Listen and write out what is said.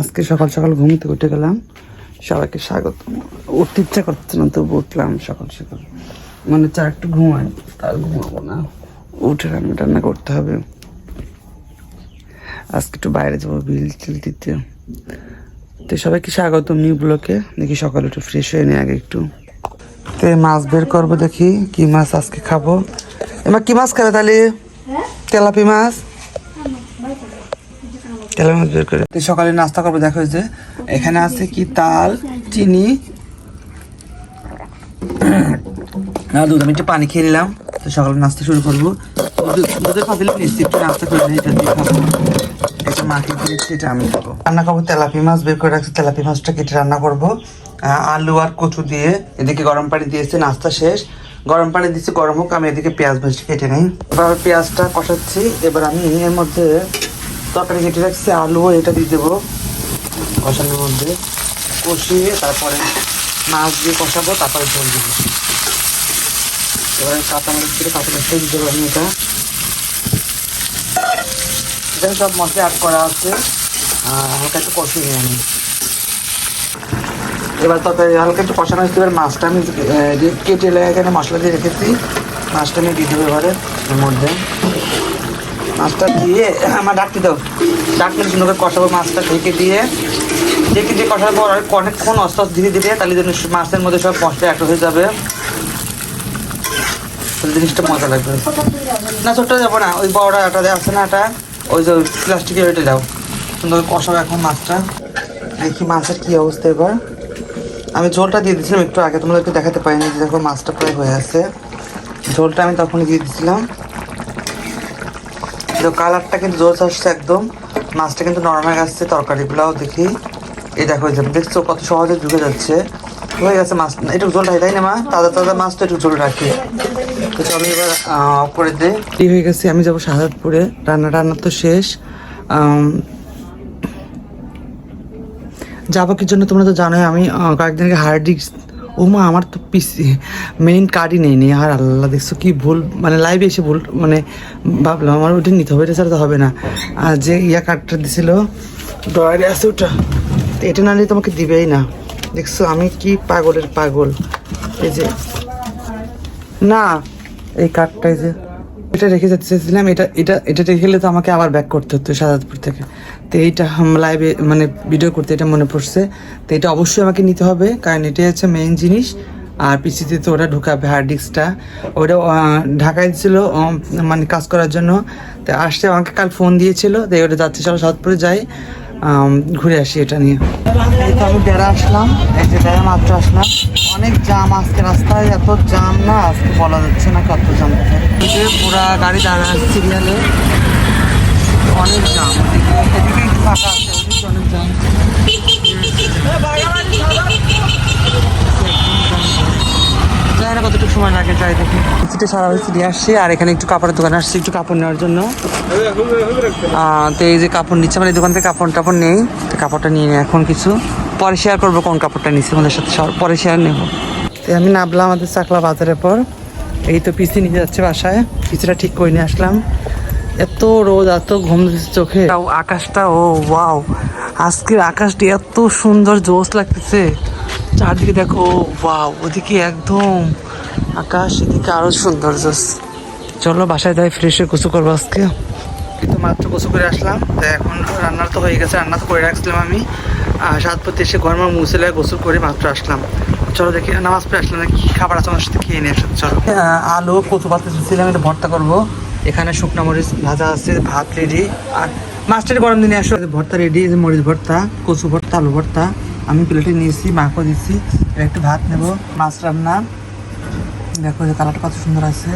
আজকে সকাল সকাল ঘুম থেকে উঠে গেলাম, সবাইকে স্বাগত। উঠতে ইচ্ছা করছে না, তবু উঠলাম সকাল সকাল। মানে চা একটু ঘুমাই, তার ঘুমাবো না, উঠে রান্না টান্না করতে হবে। আজকে একটু বাইরে যাবো বিল টিল দিতে। তো সবাইকে স্বাগত নিউ ব্লকে। দেখি সকালে একটু ফ্রেশ হয়ে নিই আগে একটু। তো মাছ বের করবো, দেখি কি মাছ আজকে খাবো। এবার কি মাছ খাবে তাহলে? তেলাপি মাছ, তেলাপি মাছ বের করে সকালে নাস্তা করবো। দেখো যে এখানে আছে কি তাল, চিনি আর দুধ। আমি একটু পানি খেয়ে নিলাম, তো সকালে নাস্তা শুরু করবো। দুধের পাতিলে নিচ্ছি, একটু নাস্তা করে নিই, এটা দিয়ে খাবো। এটা মাকে দিয়েছি, এটা আমি খাবো। রান্না করবো তেলাপি মাছ, বের করে রাখছি। তেলাপি মাছটা কেটে রান্না করবো আলু আর কচু দিয়ে। এদিকে গরম পানি দিয়েছে, নাস্তা শেষ। গরম পানি দিচ্ছি, গরম হোক। আমি এদিকে পেঁয়াজ ভাজি কেটে নিই। এবার পেঁয়াজটা কষাচ্ছি। এবার আমি এর মধ্যে তরকারি কেটে রাখছি, আলু এটা দিয়ে দেবো কষানোর মধ্যে। কষিয়ে তারপরে মাছ দিয়ে কষাবো, তারপরে ঝোল দেবো। এবারে কাঁচামরিচ দিয়ে কাঁচামরিচটা দিয়ে দেবো আমি। এখানে সব মশলা অ্যাড করা আছে, হালকা একটু কষিয়ে নিই আমি। এবার তরকারি হালকা একটু কষানো হচ্ছে। এবার মাছটা আমি কেটে এখানে মশলা দিয়ে রেখেছি, মাছটা আমি দিয়ে দেবো এবারে এর মধ্যে। মাছটা দিয়ে আমার ডাকতে দাও, ডাকতে সুন্দর করে কষাবো। মাছটা ঢেকে দিয়ে কষাবো আর অনেকক্ষণ আস্তে আস্তে ধীরে ধীরে, তাহলে যেন মাছের মধ্যে সব মশলা অ্যাড হয়ে যাবে, জিনিসটা মজা লাগবে। না ছোট্ট যাবো না, ওই বড়টা একটা আছে না, এটা ওই যে প্লাস্টিকের ওইটা দাও। সুন্দর করে কষাবো এখন মাছটা। দেখি মাছের কি অবস্থা। এবার আমি ঝোলটা দিয়ে দিয়েছিলাম একটু আগে, তোমাদেরকে দেখাতে পারিনি। দেখো মাছটা প্রায় হয়ে আছে, ঝোলটা আমি তখনই দিয়ে দিয়েছিলাম। কালারটা কিন্তু জোর আসছে একদম, মাছটা কিন্তু নরম হয়ে গেছে। তরকারিগুলাও দেখি, এই দেখো দেখছো কত সহজে ঢুকে যাচ্ছে। হয়ে গেছে মাছ, একটু ঝোল রাখি, তাই না মা? তাজা তাজা মাছ তো একটু ঝোল রাখি। তো আমি এবার করে দিই। রেডি হয়ে গেছে, আমি যাবো শাহাদাতপুরে। রান্না তো শেষ। যাবো কি জন্য তোমরা তো জানোই, আমি কয়েকদিন আগে হার্ড ডিস্ক, ও মা আমার তো পিসি মেইন কার্ডই নেই। আর আল্লাহ, দেখছো কি ভুল, মানে লাইভে এসে ভুল, মানে ভাবলাম আমার ওটা নিতে হবে, এটা ছাড়া তো হবে না। আর যে কার্ডটা দিছিল ডয়ারে আছে, ওটা এটা না নিলে তোমাকে দিবেই না। দেখছো আমি কি পাগলের পাগল। এই যে না, এই কার্ডটা যে এটা রেখে যেতে চেয়েছিলাম, এটা রেখে গেলে তো আমাকে আবার ব্যাক করতে হতো শাহাদাতপুর থেকে। তো এইটা লাইভে মানে ভিডিও করতে এটা মনে পড়ছে। তো এটা অবশ্যই আমাকে নিতে হবে, কারণ এটাই হচ্ছে মেইন জিনিস। আর পিসিতে তো ওটা ঢুকাবে হার্ড ডিস্কটা, ওটা ঢাকায় ছিল মানে কাজ করার জন্য। তো আসছে, আমাকে কাল ফোন দিয়েছিল, তো ওটা যাচ্ছে, চলো শাহাদাতপুরে যাই, ঘুরে আসি এটা নিয়ে। এই তো আমি বেড়া আসলাম, এই যে বেড়া মাত্র আসলাম। অনেক জাম আজকে রাস্তায়, এত জাম না আজকে বলা যাচ্ছে না কত জাম। পুরা গাড়ি দাঁড়া সিরিয়ালে, অনেক জাম। এদিকে একটু ফাঁকা আছে, ওদিকে অনেক জাম। যাই না কতটুকু সময় লাগে, যাই দেখি। কিছুটা সারা হয়েছে দিয়ে আসছি, আর এখানে একটু কাপড়ের দোকানে আসছি একটু কাপড় নেওয়ার জন্য। তো এই যে কাপড় নিচ্ছে, মানে এই দোকান থেকে কাপড় টাপড় নেই, তো কাপড়টা নিয়ে নিই এখন। কিছু পরে শেয়ার করবো কোন কাপড়টা নিচ্ছি আমাদের সাথে, পরে শেয়ার নেবো। তো আমি নামলাম আমাদের চাকলা বাজারের পর। এই তো পিসি নিয়ে যাচ্ছে বাসায়, পিসিটা ঠিক করে নিয়ে আসলাম। এত রোদ, এত ঘুম দিচ্ছে চোখে। আকাশটা, ও ওয়াও, আজকের আকাশটি এত সুন্দর, জোস লাগতেছে। চারদিকে দেখো, ওয়াও, ওদিকে একদম আকাশ, এদিকে আরো সুন্দর জোস। চলো বাসায় যাই, ফ্রেশ হয়ে গোসল করবো আজকে। কিন্তু মাত্র গোসল করে আসলাম, তো এখন রান্নার তো হয়ে গেছে, রান্না তো করে রাখছিলাম আমি। শাহাদাতপুরে এসে ঘর মার মুছে লাগে গোসল করে মাত্র আসলাম। চলো দেখি নামাজ পড়ে আসলাম, কি খাবার আছে আমার সাথে খেয়ে নিয়ে আসলাম। চলো আলু কচু পাতা দিচ্ছিলাম, এটা ভর্তা করবো। এখানে শুকনো মরিচ ভাজা আছে, ভাত রেডি, আর মাছটার গরম দিনে আসো ভর্তা রেডি। যে মরিচ ভর্তা, কচু ভর্তা, আলু ভর্তা আমি প্লেটে নিয়েছি, মাখো দিচ্ছি। একটু ভাত নেবো, মাছ রান্না। দেখো যে কালারটা কত সুন্দর আছে।